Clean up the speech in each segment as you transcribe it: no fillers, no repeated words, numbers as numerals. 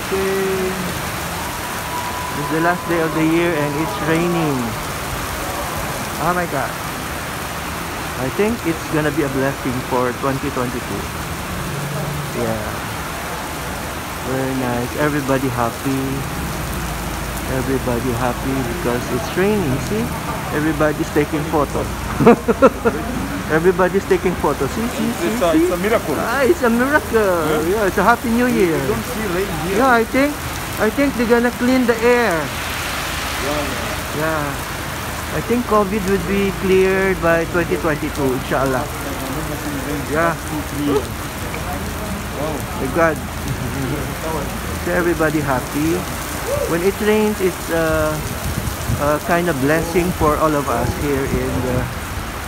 Okay. It's the last day of the year and it's raining. Oh my god. I think it's gonna be a blessing for 2022. Yeah. Very nice. Everybody happy. Everybody happy because it's raining. See? Everybody's taking photos. Everybody's taking photos. See? It's a miracle. Ah, it's a miracle. Yeah, it's a happy new year. You don't see rain here. Yeah, I think they're gonna clean the air. Yeah. I think COVID will be cleared by 2022, inshallah. Yeah. My God. So everybody happy. When it rains, it's a kind of blessing for all of us here in the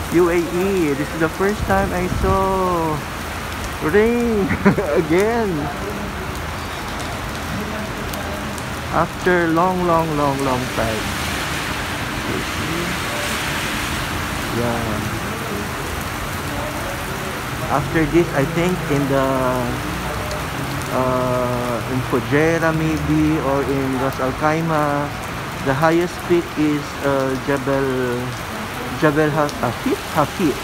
UAE. This is the first time I saw rain again. After long time. You see? Yeah. After this, I think in the in Fujairah maybe, or in Ras Al Khaimah, the highest peak is Jabal Hafid.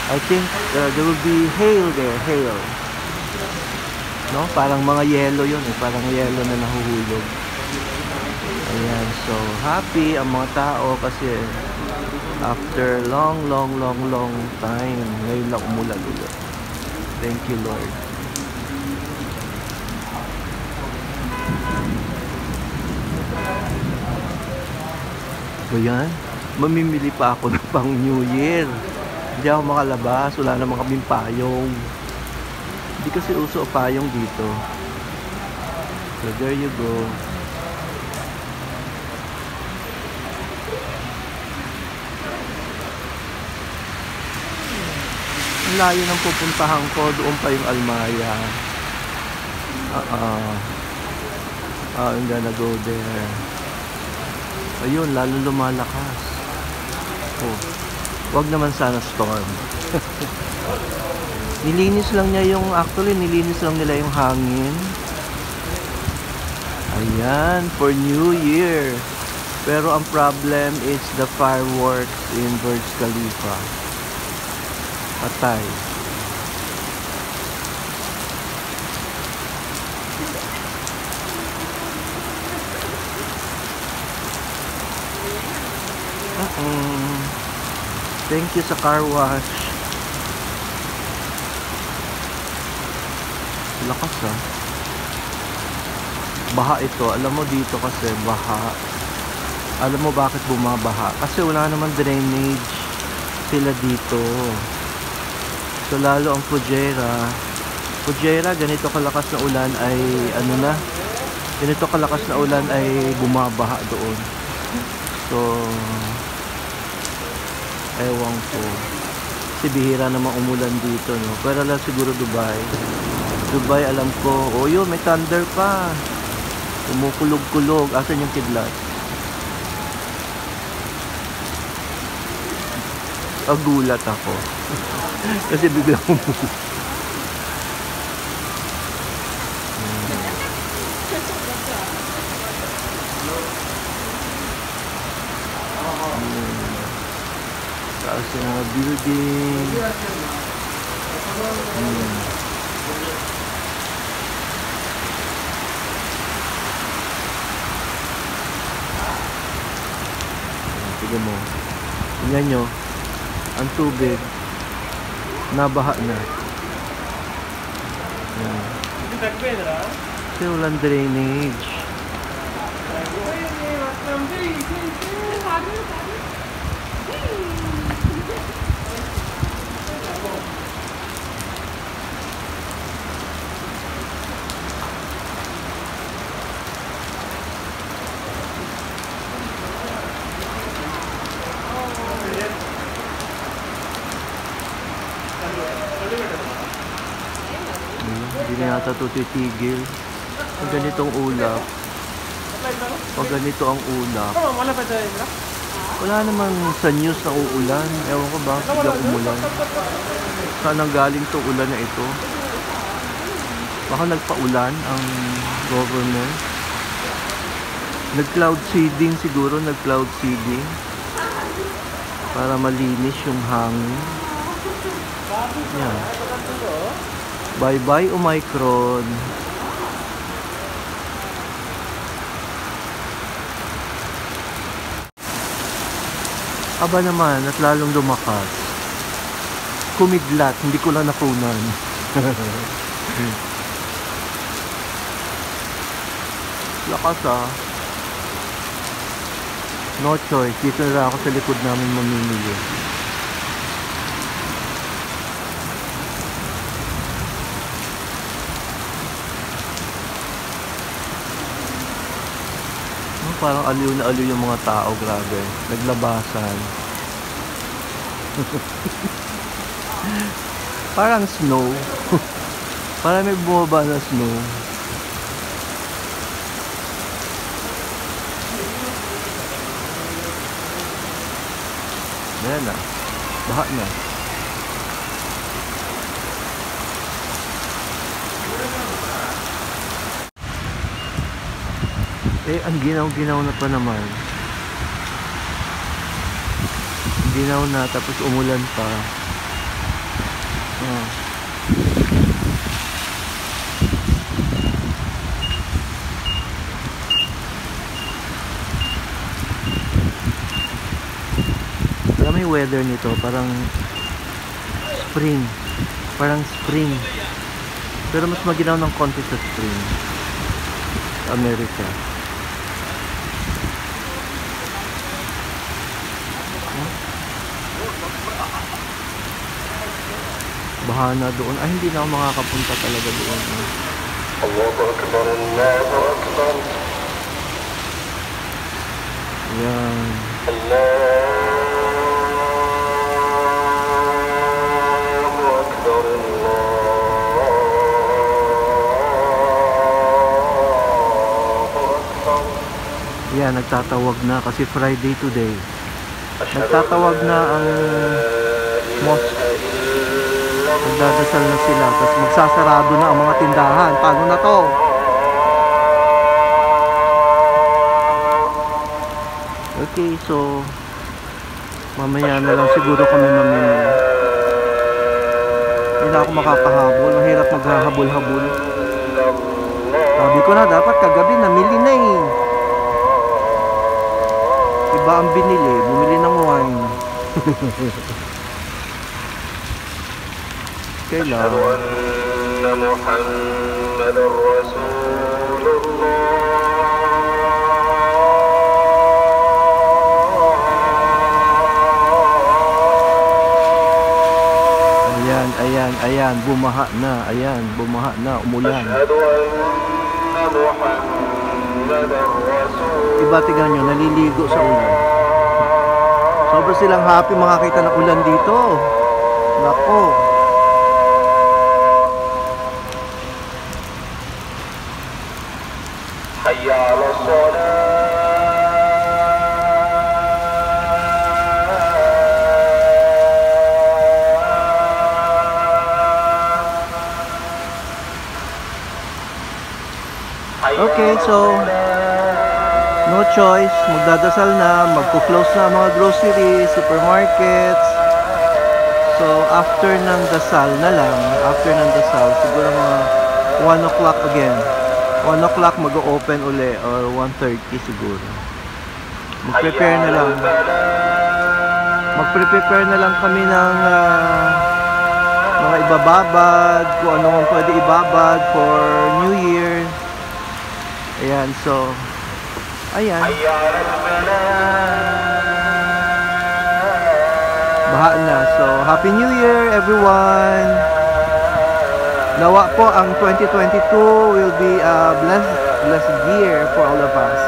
I think there will be hail there, hail. No? Parang mga yellow yun eh. Parang yellow na nahuhulog. Ayan. So, happy ang mga tao kasi after long time, ngayon lang umulan ulit. Thank you, Lord. So, yan. Mamimili pa ako ng pang New Year. Hindi ako makalabas. Wala naman kaming payong. Hindi kasi uso payong dito. So there you go. Ang layo ng pupuntahan ko. Doon pa yung Almaya. I'm gonna go there. Ayun, lalo lumalakas. Oh, wag naman sana storm. Nilinis lang niya yung, actually nilinis lang nila yung hangin. Ayan, for New Year. Pero ang problem is the fireworks in Burj Khalifa. Patay. Thank you sa car wash. Lakas ah. Baha ito. Alam mo dito kasi baha. Alam mo bakit bumabaha? Kasi wala naman drainage sila dito. So lalo ang Fujairah, ganito kalakas na ulan ay ano na? Ganito kalakas na ulan ay bumabaha doon. So ewan ko. Kasi bihira namang umulan dito, no? Pero lang siguro Dubai, alam ko. Oh, yun, may thunder pa. Kumukulog-kulog. Asan yung kidlat? Gulat ako. Kasi biglang umulan. Taas yung mga building. Tignan mo. Tingnan nyo. Ang tubig. Nabaha na. Kasi walang drainage. Hindi na yata ito titigil. Pag ganitong ulap, pag ganito ang ulap, wala naman sa news na uulan. Ewan ko ba, biglang umulan. Saan ang galing itong ulan na ito? Baka nagpaulan ang government. Nag-cloud seeding siguro, nag-cloud seeding. Para malinis yung hangin. Yan. Bye-bye Omicron. Aba naman, at lalong lumakas. Kumidlat, hindi ko lang nakunan. Lakas ah. No choice, dito na ako sa likod namin mamimili. Parang aliw na aliw yung mga tao, grabe. Naglabasan. Parang snow. Parang may bumaba na snow. Ayan na. Baha na. Ang ginaw-ginaw na pa naman. Ginaw na, tapos umulan pa. Alam mo yung weather nito, parang spring. Parang spring. Pero mas maginaw ng konti sa spring. Sa Amerika. Baha na doon. Ay, hindi na ako makakapunta talaga doon. Allahu Akbar, Allahu Akbar. Yan. Allahu Akbar, Allahu Akbar. Yan, nagtatawag na kasi Friday today. Nagtatawag na ang mosque. Magdadasal na sila, tapos magsasarado na ang mga tindahan. Paano na to? Okay, so mamaya na lang siguro kami mamimili. Hindi na ako makakahabol. Mahirap maghahabol-habol. Sabi ko na, dapat kagabi namili na eh. Iba ang binili. Bumili ng wine. Kailan? Ayan, bumaha na. Ayan, bumaha na, umulan. Iba, tignan nyo, naliligo sa ulan. Sobrang silang happy makakita ng ulan dito. Nako. Hayya ala salat. Okay, so no choice, magdadasal na, magpo-close na ang mga groceries, supermarkets. So after ng dasal na lang, siguro mga 1 o'clock again. 1 o'clock mag-o-open uli or 1:30 siguro. Mag-prepare na lang kami ng mga ibababad, kung ano ang pwede ibabad for New Year. Ayan, so ayan. Baha na. So Happy New Year everyone. Nawa po ang 2022 will be a blessed year for all of us.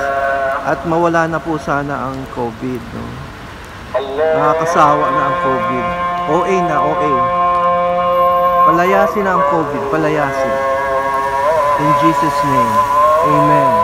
At mawala na po sana ang COVID, no? Nakakasawa na ang COVID. OA na, OA. Palayasin na ang COVID, palayasin. In Jesus' name, amen.